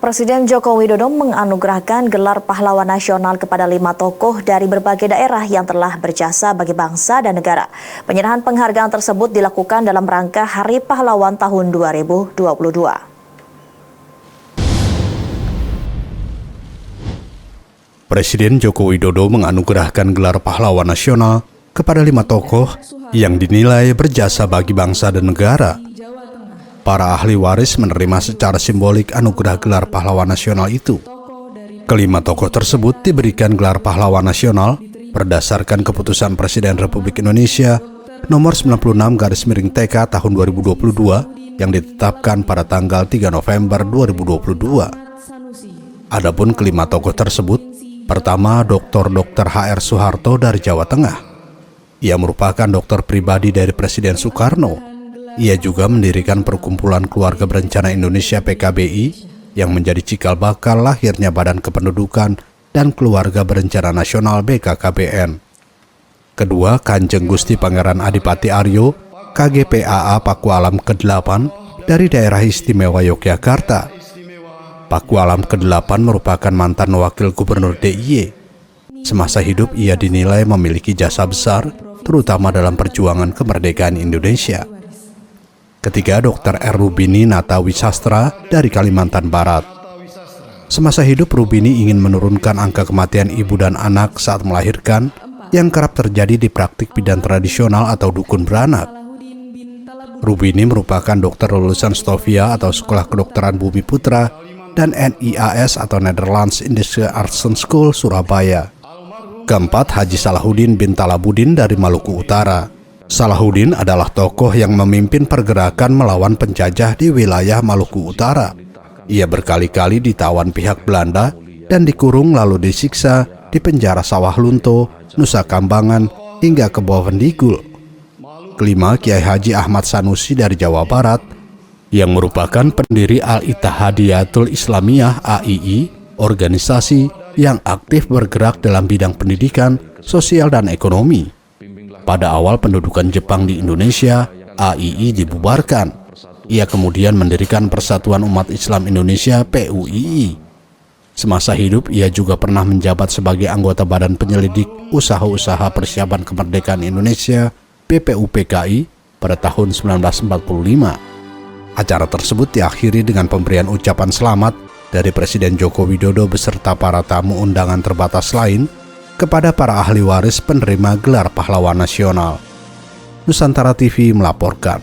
Presiden Joko Widodo menganugerahkan gelar pahlawan nasional kepada 5 tokoh dari berbagai daerah yang telah berjasa bagi bangsa dan negara. Penyerahan penghargaan tersebut dilakukan dalam rangka Hari Pahlawan tahun 2022. Presiden Joko Widodo menganugerahkan gelar pahlawan nasional kepada 5 tokoh yang dinilai berjasa bagi bangsa dan negara. Para ahli waris menerima secara simbolik anugerah gelar pahlawan nasional itu. Kelima tokoh tersebut diberikan gelar pahlawan nasional berdasarkan keputusan Presiden Republik Indonesia nomor 96/TK tahun 2022 yang ditetapkan pada tanggal 3 November 2022. Adapun kelima tokoh tersebut, pertama Dr. HR Soeharto dari Jawa Tengah. Ia merupakan dokter pribadi dari Presiden Soekarno. Ia juga mendirikan Perkumpulan Keluarga Berencana Indonesia (PKBI) yang menjadi cikal bakal lahirnya Badan Kependudukan dan Keluarga Berencana Nasional (BKKBN). Kedua, Kanjeng Gusti Pangeran Adipati Aryo, KGPAA Pakualam ke-8 dari Daerah Istimewa Yogyakarta. Pakualam ke-8 merupakan mantan wakil gubernur DIY. Semasa hidup ia dinilai memiliki jasa besar, terutama dalam perjuangan kemerdekaan Indonesia. Ketiga, Dr. R. Rubini Natawisastra dari Kalimantan Barat. Semasa hidup, Rubini ingin menurunkan angka kematian ibu dan anak saat melahirkan yang kerap terjadi di praktik bidan tradisional atau dukun beranak. Rubini merupakan dokter lulusan Stovia atau Sekolah Kedokteran Bumi Putra dan NIAS atau Netherlands Industrial Arts School, Surabaya. Keempat, Haji Salahuddin bin Talabudin dari Maluku Utara. Salahuddin adalah tokoh yang memimpin pergerakan melawan penjajah di wilayah Maluku Utara. Ia berkali-kali ditawan pihak Belanda dan dikurung lalu disiksa di penjara Sawah Lunto, Nusa Kambangan, hingga ke Bovendigul. Kelima, Kiai Haji Ahmad Sanusi dari Jawa Barat, yang merupakan pendiri Al-Ittihadiyatul Islamiyah (AII), organisasi yang aktif bergerak dalam bidang pendidikan, sosial, dan ekonomi. Pada awal pendudukan Jepang di Indonesia, AII dibubarkan. Ia kemudian mendirikan Persatuan Umat Islam Indonesia (PUII). Semasa hidup, ia juga pernah menjabat sebagai anggota Badan Penyelidik Usaha-Usaha Persiapan Kemerdekaan Indonesia (BPUPKI) pada tahun 1945. Acara tersebut diakhiri dengan pemberian ucapan selamat dari Presiden Joko Widodo beserta para tamu undangan terbatas lain kepada para ahli waris penerima gelar pahlawan nasional. Nusantara TV melaporkan.